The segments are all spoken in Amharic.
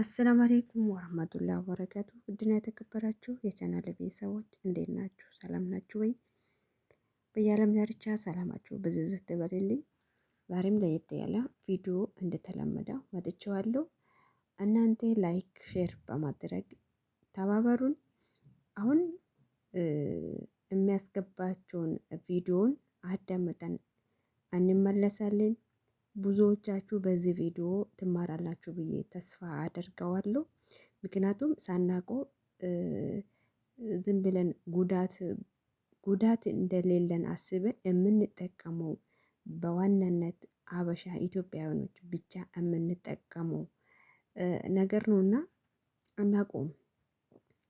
አሰላሙ አለይኩም ወራህመቱላሂ ወበረካቱ። ውድና የተከበራችሁ የቻናል ቤተሰቦች እንዴት ናችሁ? ሰላም ናችሁ ወይ? በየዓለም ዳርቻ ሰላማችሁ ብዝዝት ይበልልኝ። ዛሬም ለየት ያለ ቪዲዮ እንደተለመደው መጥቼዋለሁ። እናንተ ላይክ፣ ሼር በማድረግ ተባበሩን። አሁን የሚያስገባቸውን ቪዲዮን አዳምጠን እንመለሳለን። ብዙዎቻችሁ በዚህ ቪዲዮ ትማራላችሁ ብዬ ተስፋ አደርጋለሁ። ምክንያቱም ሳናውቀው ዝም ብለን ጉዳት እንደሌለን አስበን የምንጠቀመው በዋናነት ሀበሻ ኢትዮጵያውያኖች ብቻ የምንጠቀመው ነገር ነውና አናውቀውም።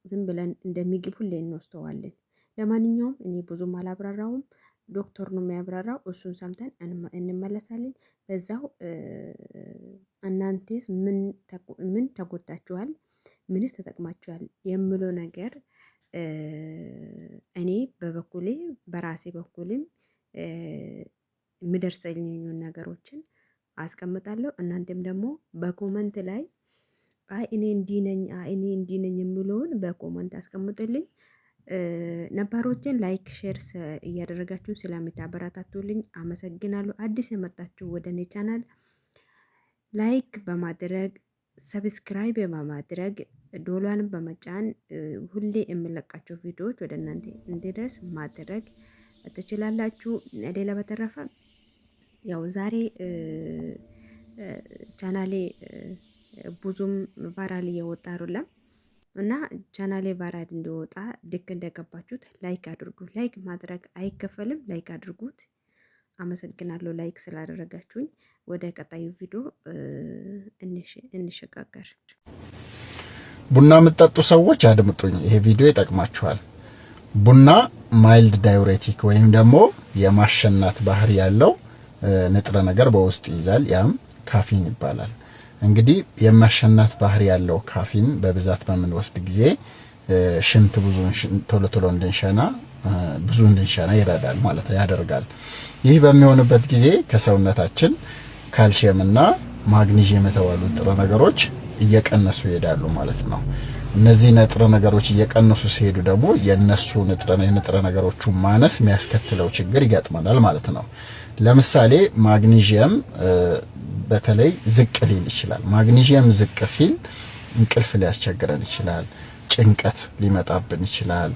ዝም ብለን እንደሚግብ ሁሌ እንወስደዋለን። ለማንኛውም እኔ ብዙም አላብራራውም። ዶክተር ነው የሚያብራራው። እሱን ሰምተን እንመለሳለን። በዛው እናንተስ ምን ተጎድታችኋል? ምንስ ተጠቅማችኋል? የምለው ነገር እኔ በበኩሌ በራሴ በኩልም የምደርሰኝን ነገሮችን አስቀምጣለሁ። እናንተም ደግሞ በኮመንት ላይ እኔ እንዲህ ነኝ የምለውን በኮመንት አስቀምጡልኝ። ነባሮችን ላይክ ሼር እያደረጋችሁ ስለምታበረታቱልኝ አመሰግናለሁ። አዲስ የመጣችሁ ወደ እኔ ቻናል ላይክ በማድረግ ሰብስክራይብ በማድረግ ዶላርን በመጫን ሁሌ የምለቃቸው ቪዲዮዎች ወደ እናንተ እንዲደርስ ማድረግ ትችላላችሁ። ሌላ በተረፈ ያው ዛሬ ቻናሌ ብዙም ቫይራል እየወጣ አይደለም እና ቻናሌ ቫይራል እንዲወጣ ልክ እንደገባችሁት ላይክ አድርጉ። ላይክ ማድረግ አይከፈልም። ላይክ አድርጉት። አመሰግናለሁ ላይክ ስላደረጋችሁኝ። ወደ ቀጣዩ ቪዲዮ እንሸጋገር። ቡና የምትጠጡ ሰዎች አድምጡኝ፣ ይሄ ቪዲዮ ይጠቅማችኋል። ቡና ማይልድ ዳዩሬቲክ ወይም ደግሞ የማሸናት ባህሪ ያለው ንጥረ ነገር በውስጥ ይዛል። ያም ካፊን ይባላል። እንግዲህ የማሸናት ባህሪ ያለው ካፊን በብዛት በምንወስድ ጊዜ ሽንት ቶሎ እንድንሸና ይረዳል ማለት ያደርጋል። ይህ በሚሆንበት ጊዜ ከሰውነታችን ካልሲየምና ማግኒዥየም የተባሉ ንጥረ ነገሮች እየቀነሱ ይሄዳሉ ማለት ነው። እነዚህ ንጥረ ነገሮች እየቀነሱ ሲሄዱ ደግሞ የነሱ ንጥረ ነገሮቹ ማነስ የሚያስከትለው ችግር ይገጥመናል ማለት ነው። ለምሳሌ ማግኒዥየም በተለይ ዝቅ ሊል ይችላል። ማግኒዥየም ዝቅ ሲል እንቅልፍ ሊያስቸግረን ይችላል። ጭንቀት ሊመጣብን ይችላል።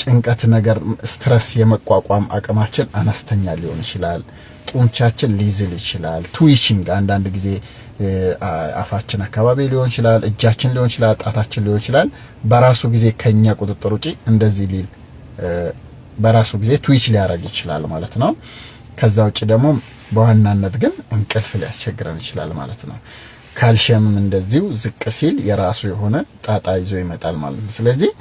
ጭንቀት ነገር ስትረስ የመቋቋም አቅማችን አነስተኛ ሊሆን ይችላል። ጡንቻችን ሊዝል ይችላል። ትዊቺንግ አንዳንድ ጊዜ አፋችን አካባቢ ሊሆን ይችላል፣ እጃችን ሊሆን ይችላል፣ ጣታችን ሊሆን ይችላል። በራሱ ጊዜ ከኛ ቁጥጥር ውጪ እንደዚህ ሊል በራሱ ጊዜ ትዊች ሊያደርግ ይችላል ማለት ነው። ከዛ ውጪ ደግሞ በዋናነት ግን እንቅልፍ ሊያስቸግረን ይችላል ማለት ነው። ካልሲየምም እንደዚሁ ዝቅ ሲል የራሱ የሆነ ጣጣ ይዞ ይመጣል ማለት ነው። ስለዚህ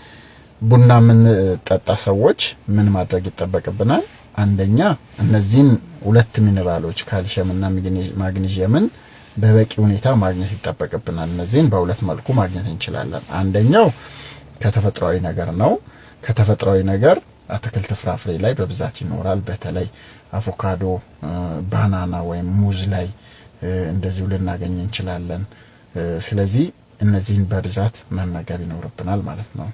ቡና የምንጠጣ ሰዎች ምን ማድረግ ይጠበቅብናል? አንደኛ እነዚህን ሁለት ሚነራሎች ካልሲየምና ማግኒዥየምን በበቂ ሁኔታ ማግኘት ይጠበቅብናል። እነዚህን በሁለት መልኩ ማግኘት እንችላለን። አንደኛው ከተፈጥሯዊ ነገር ነው። ከተፈጥሯዊ ነገር አትክልት ፍራፍሬ ላይ በብዛት ይኖራል። በተለይ አቮካዶ፣ ባናና ወይም ሙዝ ላይ እንደዚሁ ልናገኝ እንችላለን። ስለዚህ እነዚህን በብዛት መመገብ ይኖርብናል ማለት ነው።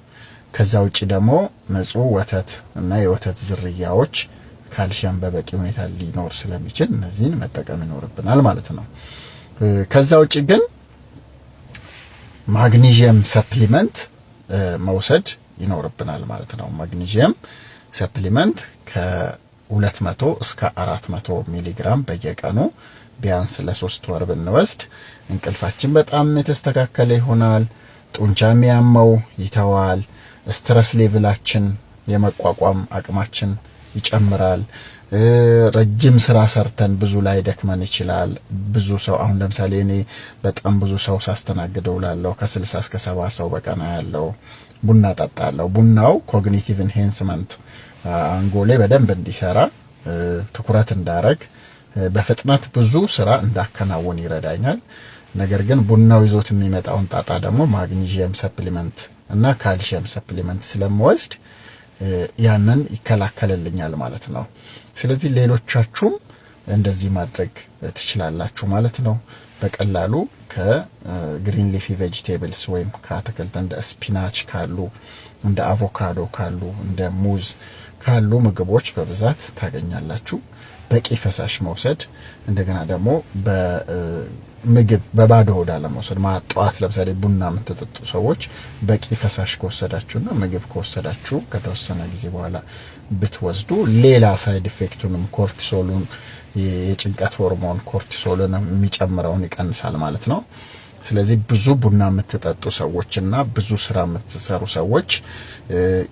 ከዛ ውጪ ደግሞ ንጹህ ወተት እና የወተት ዝርያዎች ካልሲየም በበቂ ሁኔታ ሊኖር ስለሚችል እነዚህን መጠቀም ይኖርብናል ማለት ነው። ከዛ ውጪ ግን ማግኒዥየም ሰፕሊመንት መውሰድ ይኖርብናል ማለት ነው። ማግኒዥየም ሰፕሊመንት ከ200 እስከ 400 ሚሊግራም በየቀኑ ቢያንስ ለ3 ወር ብንወስድ እንቅልፋችን በጣም የተስተካከለ ይሆናል። ጡንቻ የሚያመው ይተዋል። ስትረስ ሌቭላችን የመቋቋም አቅማችን ይጨምራል። ረጅም ስራ ሰርተን ብዙ ላይ ደክመን ይችላል። ብዙ ሰው አሁን ለምሳሌ እኔ በጣም ብዙ ሰው ሳስተናግደው ላለው ከ60 እስከ 70 ሰው በቀን ያለው ቡና ጠጣለሁ። ቡናው ኮግኒቲቭ ኢንሃንስመንት አንጎሌ በደንብ እንዲሰራ ትኩረት እንዳረግ በፍጥነት ብዙ ስራ እንዳከናውን ይረዳኛል። ነገር ግን ቡናው ይዞት የሚመጣውን ጣጣ ደግሞ ማግኒዥየም ሰፕሊመንት እና ካልሲየም ሰፕሊመንት ስለምወስድ ያንን ይከላከልልኛል ማለት ነው። ስለዚህ ሌሎቻችሁም እንደዚህ ማድረግ ትችላላችሁ ማለት ነው። በቀላሉ ከግሪን ሊፊ ቬጂቴብልስ ወይም ከአትክልት እንደ ስፒናች ካሉ እንደ አቮካዶ ካሉ እንደ ሙዝ ካሉ ምግቦች በብዛት ታገኛላችሁ። በቂ ፈሳሽ መውሰድ፣ እንደገና ደግሞ ምግብ በባዶ ሆድ አለመውሰድ። ጠዋት ለምሳሌ ቡና የምትጠጡ ሰዎች በቂ ፈሳሽ ከወሰዳችሁና ምግብ ከወሰዳችሁ ከተወሰነ ጊዜ በኋላ ብትወስዱ ሌላ ሳይድ ኢፌክቱንም ኮርቲሶሉን የጭንቀት ሆርሞን ኮርቲሶልን የሚጨምረውን ይቀንሳል ማለት ነው። ስለዚህ ብዙ ቡና የምትጠጡ ሰዎችና ብዙ ስራ የምትሰሩ ሰዎች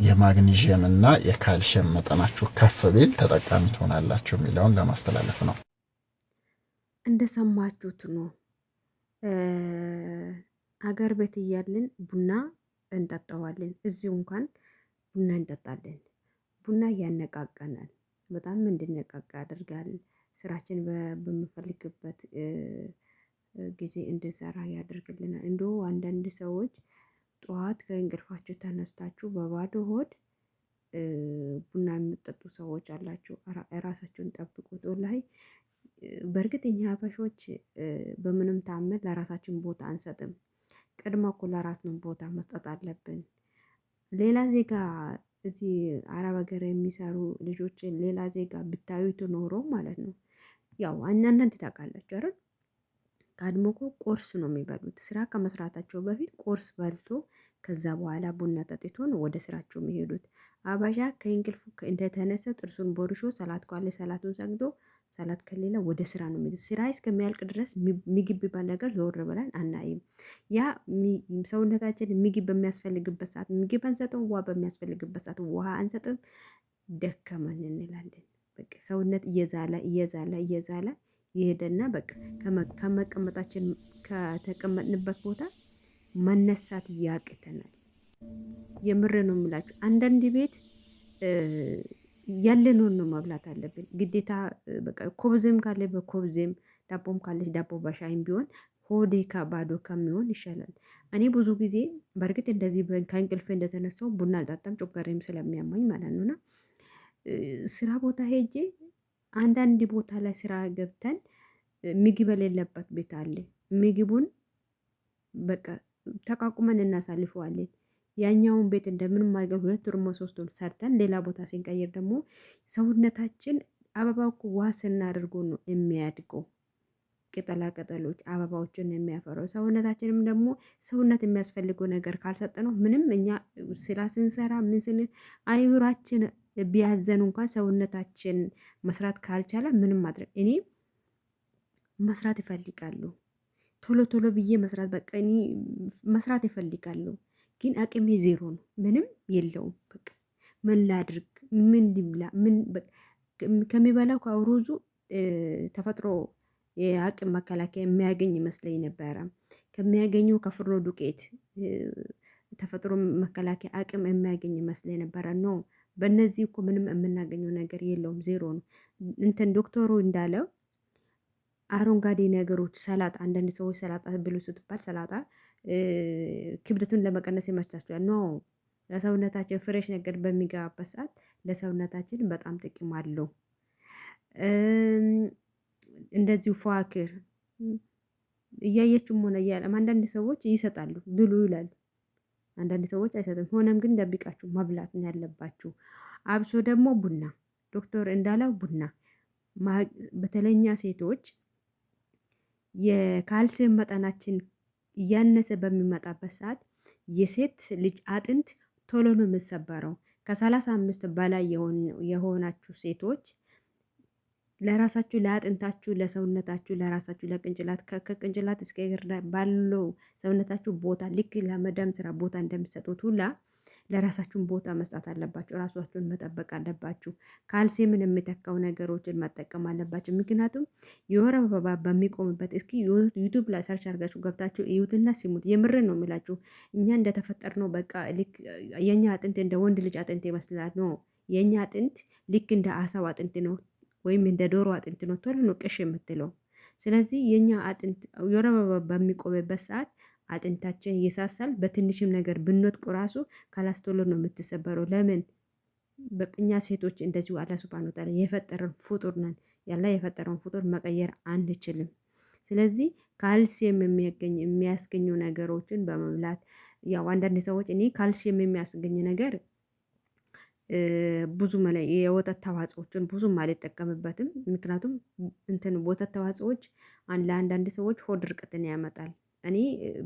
የማግኒዥየም እና የካልሽየም መጠናችሁ ከፍ ቢል ተጠቃሚ ትሆናላችሁ የሚለውን ለማስተላለፍ ነው። እንደሰማችሁት ነው። አገር ቤት እያልን ቡና እንጠጣዋለን። እዚሁ እንኳን ቡና እንጠጣለን። ቡና ያነቃቃናል፣ በጣም እንድነቃቃ ያደርጋል። ስራችን በምፈልግበት ጊዜ እንድንሰራ ያደርግልናል። እንደው አንዳንድ ሰዎች ጠዋት ከእንቅልፋችሁ ተነስታችሁ በባዶ ሆድ ቡና የምትጠጡ ሰዎች አላችሁ። ራሳችሁን ጠብቁት። ወላሂ በእርግጥ እኛ ሀበሾች በምንም ታምር ለራሳችን ቦታ አንሰጥም። ቅድመ እኮ ለራስ ነው ቦታ መስጠት አለብን። ሌላ ዜጋ እዚህ አረብ ሀገር የሚሰሩ ልጆችን ሌላ ዜጋ ብታዩት ኖሮ ማለት ነው ያው እናንተ ታውቃላችሁ አይደል? ቀድሞ እኮ ቁርስ ነው የሚበሉት። ስራ ከመስራታቸው በፊት ቁርስ በልቶ ከዛ በኋላ ቡና ጠጥቶ ነው ወደ ስራቸው የሚሄዱት። አበሻ ከእንቅልፉ እንደተነሳ ጥርሱን ቦርሾ ሰላት ካለ ሰላቱን ሰግዶ ሰላት ከሌለ ወደ ስራ ነው የሚሄዱት። ስራ እስከሚያልቅ ድረስ ምግብ ቢባል ነገር ዞር ብለን አናይም። ያ ሰውነታችን ምግብ በሚያስፈልግበት ሰዓት ምግብ አንሰጥም፣ ውሃ በሚያስፈልግበት ሰዓት ውሃ አንሰጥም። ደከመን እንላለን። በቃ ሰውነት እየዛለ እየዛለ እየዛለ ይሄደና በቃ ከመቀመጣችን ከተቀመጥንበት ቦታ መነሳት ያቅተናል። የምር ነው የምላችሁ። አንዳንድ ቤት ያለነውን ነው መብላት አለብን ግዴታ። በቃ ኮብዜም ካለ በኮብዜም ዳቦም ካለች ዳቦ በሻይም ቢሆን ሆዴ ከባዶ ከሚሆን ይሻላል። እኔ ብዙ ጊዜ በእርግጥ እንደዚህ ከእንቅልፌ እንደተነሳው ቡና አልጠጣም፣ ጮጋሬም ስለሚያማኝ ማለት ነውና ስራ ቦታ ሄጄ አንዳንድ ቦታ ላይ ስራ ገብተን ምግብ የሌለበት ቤት አለ። ምግቡን በቃ ተቃቁመን እናሳልፈዋለን። ያኛውን ቤት እንደምንም አድርገን 2 ወር 3 ወር ሰርተን ሌላ ቦታ ሲንቀይር ደግሞ ሰውነታችን አበባው እኮ ውሃ ስናደርጎ ነው የሚያድገው። ቅጠላ ቅጠሎች አበባዎችን የሚያፈራው ሰውነታችንም ደግሞ ሰውነት የሚያስፈልገው ነገር ካልሰጠነው ምንም እኛ ስራ ስንሰራ ምን ስንል አይምሯችን ቢያዘን እንኳን ሰውነታችን መስራት ካልቻለ ምንም ማድረግ እኔ መስራት ይፈልጋሉ። ቶሎ ቶሎ ብዬ መስራት በቃ እኔ መስራት ይፈልጋሉ፣ ግን አቅሜ ዜሮ ነው። ምንም የለውም። በቃ ምን ላድርግ? ምን ልብላ? ምን ከሚበላው ከሩዙ ተፈጥሮ የአቅም መከላከያ የሚያገኝ ይመስለኝ ነበረ። ከሚያገኘው ከፍርኖ ዱቄት ተፈጥሮ መከላከያ አቅም የሚያገኝ ይመስለኝ ነበረ። ኖ በእነዚህ እኮ ምንም የምናገኘው ነገር የለውም፣ ዜሮ ነው። እንትን ዶክተሩ እንዳለው አረንጓዴ ነገሮች ሰላጣ፣ አንዳንድ ሰዎች ሰላጣ ብሉ ስትባል ሰላጣ ክብደቱን ለመቀነስ ይመቻቸዋል። ኖ ለሰውነታችን ፍሬሽ ነገር በሚገባበት ሰዓት ለሰውነታችን በጣም ጥቅም አለው። እንደዚሁ ፏክር እያየችም ሆነ እያለም አንዳንድ ሰዎች ይሰጣሉ ብሉ ይላሉ፣ አንዳንድ ሰዎች አይሰጥም። ሆነም ግን ደብቃችሁ መብላት ያለባችሁ። አብሶ ደግሞ ቡና ዶክተር እንዳለው ቡና በተለኛ ሴቶች የካልሲየም መጠናችን እያነሰ በሚመጣበት ሰዓት የሴት ልጅ አጥንት ቶሎ ነው የምትሰበረው። ከ35 በላይ የሆናችሁ ሴቶች ለራሳችሁ ለአጥንታችሁ፣ ለሰውነታችሁ፣ ለራሳችሁ ለቅንጭላት ከቅንጭላት እስከ እግር ባለው ሰውነታችሁ ቦታ ልክ ለመዳም ስራ ቦታ እንደምትሰጡት ሁላ ለራሳችሁን ቦታ መስጠት አለባችሁ። ራሳችሁን መጠበቅ አለባችሁ። ካልሲየምን የሚተካው ነገሮችን መጠቀም አለባችሁ። ምክንያቱም የወር አበባ በሚቆምበት እስኪ ዩቱብ ላይ ሰርች አድርጋችሁ ገብታችሁ እዩትና ሲሙት። የምርን ነው የሚላችሁ። እኛ እንደተፈጠር ነው በቃ ልክ የኛ አጥንት እንደ ወንድ ልጅ አጥንት ይመስላል ነው። የኛ አጥንት ልክ እንደ አሳው አጥንት ነው ወይም እንደ ዶሮ አጥንት ነው። ቶሎ ነው ቅሽ የምትለው። ስለዚህ የኛ አጥንት የወር አበባ በሚቆምበት ሰዓት አጥንታችን ይሳሳል። በትንሽም ነገር ብንወድቅ ራሱ ካላስቶሎ ነው የምትሰበረው። ለምን? በእኛ ሴቶች እንደዚሁ አላህ ሱብሃነሁ ወተዓላ የፈጠረን ፍጡር ነን። ያላ የፈጠረን ፍጡር መቀየር አንችልም። ስለዚህ ካልሲየም የሚያስገኙ ነገሮችን በመብላት ያው አንዳንድ ሰዎች እኔ ካልሲየም የሚያስገኝ ነገር ብዙ የወተት ተዋጽኦችን ብዙም አልጠቀምበትም። ምክንያቱም እንትን ወተት ተዋጽኦች ለአንዳንድ ሰዎች ሆድ ድርቀትን ያመጣል። እኔ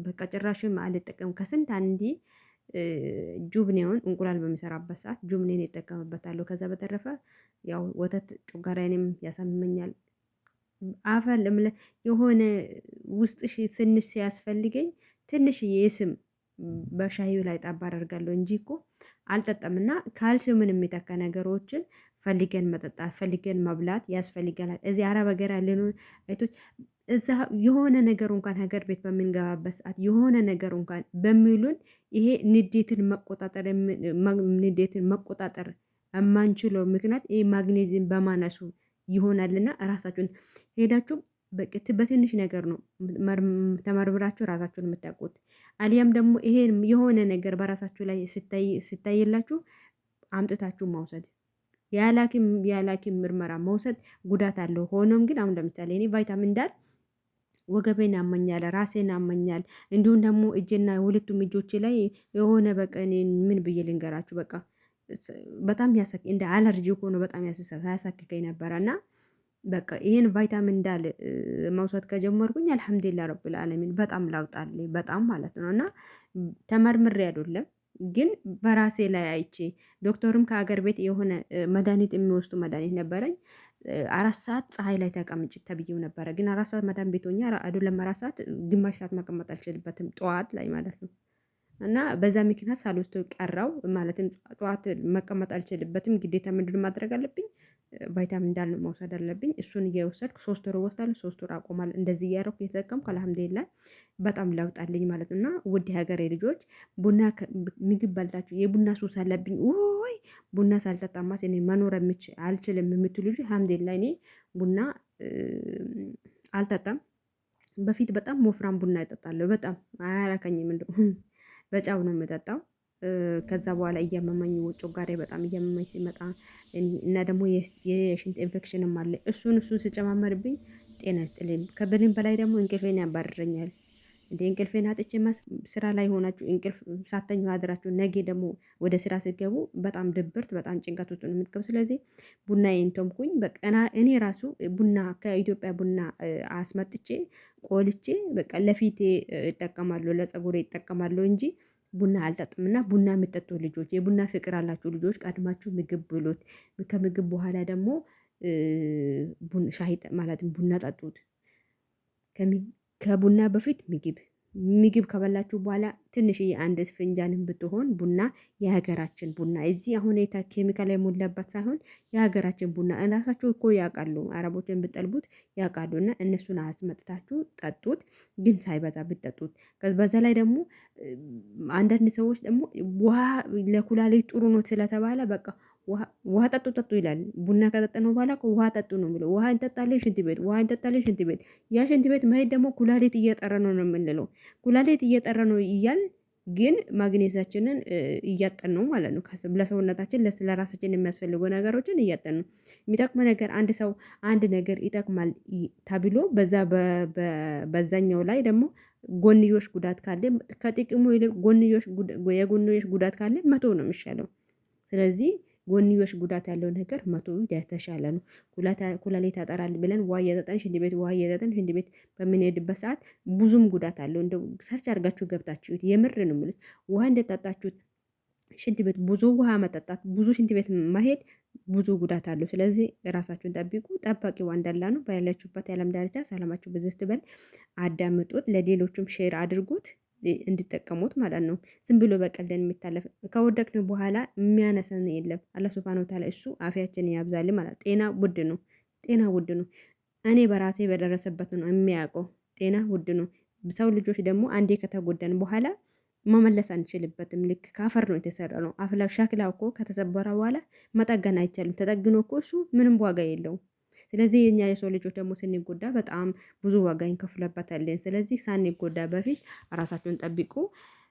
በቃ ጭራሽም አልጠቀምም። ከስንት አንዴ ጁብኔውን እንቁላል በሚሰራበት ሰዓት ጁብኔን ይጠቀምበታለሁ። ከዛ በተረፈ ያው ወተት ጮጋራዬንም ያሳምመኛል። አፈል የሆነ ውስጥሽ ትንሽ ሲያስፈልገኝ ትንሽዬ የስም በሻዩ ላይ ጣባ አደርጋለሁ እንጂ እኮ አልጠጣምና ካልሲየምን የሚተካ ነገሮችን ፈልገን መጠጣት ፈልገን መብላት ያስፈልገናል። እዚህ አረብ ሀገር ያለን አይቶች እዛ የሆነ ነገር እንኳን ሀገር ቤት በምንገባበት ሰዓት የሆነ ነገር እንኳን በሚሉን ይሄ ንዴትን መቆጣጠር የማንችለው ምክንያት ይሄ ማግኔዚየም በማነሱ ይሆናልና ራሳችሁን ሄዳችሁ በትንሽ ነገር ነው ተመርምራችሁ ራሳችሁን የምታውቁት። አሊያም ደግሞ ይሄን የሆነ ነገር በራሳችሁ ላይ ሲታይላችሁ አምጥታችሁ መውሰድ ያላኪም ምርመራ መውሰድ ጉዳት አለው። ሆኖም ግን አሁን ለምሳሌ እኔ ቫይታሚን ዳል ወገቤን ያመኛል፣ ራሴን ያመኛል፣ እንዲሁም ደግሞ እጄና ሁለቱም እጆቼ ላይ የሆነ በቃ እኔ ምን ብዬ ልንገራችሁ በቃ በጣም እንደ አለርጂ ሆኖ በጣም ያሳክከኝ ነበረ እና በቃ ይሄን ቫይታሚን ዳል መውሰድ ከጀመርኩኝ አልሐምዱሊላህ ረብል ዓለሚን በጣም ላውጣልኝ በጣም ማለት ነው። እና ተመርምሬ አይደለም ግን በራሴ ላይ አይቼ ዶክተርም ከሀገር ቤት የሆነ መድኃኒት የሚወስዱ መድኃኒት ነበረኝ። 4 ሰዓት ፀሐይ ላይ ተቀምጭ ተብዬው ነበረ። ግን 4 ሰዓት መዳን ቤቶኛ አይደለም 4 ሰዓት ግማሽ ሰዓት መቀመጥ አልችልበትም ጠዋት ላይ ማለት ነው። እና በዛ ምክንያት ሳልወስደው ቀረው ማለትም ጠዋት መቀመጥ አልችልበትም። ግዴታ ምንድን ማድረግ አለብኝ? ቫይታሚን ዳል መውሰድ አለብኝ። እሱን እየወሰድኩ 3 ወር ወስዳለሁ፣ 3 ወር አቆማለሁ። እንደዚህ እያደረኩ የተጠቀምኩ አልሐምዱሊላህ በጣም ለውጥ አለኝ ማለት ነው። እና ውድ ሀገሬ ልጆች ቡና ምግብ በልታችሁ የቡና ሱስ አለብኝ ወይ ቡና ሳልጠጣማስ እኔ መኖር አልችልም የምትሉ ልጅ አልሐምዱሊላህ እኔ ቡና አልጠጣም። በፊት በጣም ወፍራም ቡና ይጠጣለሁ። በጣም አያረከኝም እንደው በጫው ነው የምጠጣው። ከዛ በኋላ እያመመኝ ጮጋሬ በጣም እያመመኝ ሲመጣ እና ደግሞ የሽንት ኢንፌክሽንም አለ። እሱን ሲጨማመርብኝ ጤና ይስጥልኝ። ከበልን በላይ ደግሞ እንቅልፌን ያባርረኛል። እንደ እንቅልፌን አጥቼ ስራ ላይ ሆናችሁ እንቅልፍ ሳተኙ አድራችሁ ነገ ደግሞ ወደ ስራ ሲገቡ በጣም ድብርት፣ በጣም ጭንቀት ውስጥ ነው የምትገቡ። ስለዚህ ቡናዬን ተምኩኝ። በቃ እኔ ራሱ ቡና ከኢትዮጵያ ቡና አስመጥቼ ቆልቼ በቃ ለፊቴ እጠቀማለሁ፣ ለፀጉሬ እጠቀማለሁ እንጂ ቡና አልጠጥምና ቡና የምጠጡ ልጆች የቡና ፍቅር አላችሁ ልጆች ቀድማችሁ ምግብ ብሉት። ከምግብ በኋላ ደግሞ ሻይ ማለትም ቡና ጠጡት። ከቡና በፊት ምግብ ከበላችሁ በኋላ ትንሽዬ አንድ ፍንጃንም ብትሆን ቡና የሀገራችን ቡና እዚህ አሁን ኬሚካል የሞላበት ሳይሆን የሀገራችን ቡና እራሳችሁ እኮ ያውቃሉ። አረቦችን ብጠልቡት ያውቃሉ። እና እነሱን አስመጥታችሁ ጠጡት፣ ግን ሳይበዛ ብትጠጡት። በዛ ላይ ደግሞ አንዳንድ ሰዎች ደግሞ ውሃ ለኩላሊት ጥሩ ነው ስለተባለ በቃ ውሃ ጠጡ ይላል። ቡና ከጠጠነው በኋላ ውሃ ጠጡ ነው የሚለው። ውሃ እንጠጣለን ሽንት ቤት፣ ውሃ እንጠጣለን ሽንት ቤት። ያ ሽንት ቤት መሄድ ደግሞ ኩላሊት እየጠረ ነው የምንለው። ኩላሊት እየጠረ ነው እያል ግን ማግኔዛችንን እያጠን ነው ማለት ነው። ለሰውነታችን ለራሳችን የሚያስፈልጉ ነገሮችን እያጠን ነው። የሚጠቅመ ነገር አንድ ነገር ይጠቅማል ተብሎ በዛኛው ላይ ደግሞ ጎንዮሽ ጉዳት ካለ ከጥቅሙ ይልቅ የጎንዮሽ ጉዳት ካለ መቶ ነው የሚሻለው። ስለዚህ ጎንዮሽ ጉዳት ያለው ነገር መቶ የተሻለ ነው። ኩላሊት ያጠራል ብለን ውሃ እየጠጣን ሽንት ቤት በምንሄድበት ሰዓት ብዙም ጉዳት አለው። እንደው ሰርች አድርጋችሁ ገብታችሁት የምር ነው የምልህ። ውሃ እንደጠጣችሁት ሽንት ቤት ብዙ ውሃ መጠጣት፣ ብዙ ሽንት ቤት መሄድ ብዙ ጉዳት አለው። ስለዚህ ራሳችሁን ጠብቁ። ጠባቂው እንዳላ ነው። ባያላችሁበት የዓለም ዳርቻ ሰላማችሁ ብዝት በል። አዳምጡት፣ ለሌሎችም ሼር አድርጉት እንዲጠቀሙት ማለት ነው። ዝም ብሎ በቀልደን የሚታለፍ ከወደቅን በኋላ የሚያነሰን የለም። አላህ ሱብሃነሁ ወተዓላ እሱ አፊያችንን ያብዛልን ማለት። ጤና ውድ ነው። ጤና ውድ ነው። እኔ በራሴ በደረሰበት ነው የሚያውቀው። ጤና ውድ ነው። ሰው ልጆች ደግሞ አንዴ ከተጎዳን በኋላ መመለስ አንችልበትም። ልክ ከአፈር ነው የተሰራ ነው። አፍላ ሸክላ እኮ ከተሰበረ በኋላ መጠገን አይቻልም። ተጠግኖ እኮ እሱ ምንም ዋጋ የለውም። ስለዚህ የኛ የሰው ልጆች ደግሞ ስንጎዳ በጣም ብዙ ዋጋ እንከፍለበታለን። ስለዚህ ሳንጎዳ በፊት ራሳችሁን ጠብቁ።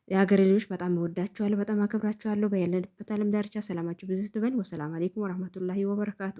የሀገሬ ልጆች በጣም እወዳችኋለሁ፣ በጣም አከብራችኋለሁ። በያለንበት ዓለም ዳርቻ ሰላማችሁ ብዙ ይበል። ወሰላም አለይኩም ወራህመቱላሂ ወበረካቱ።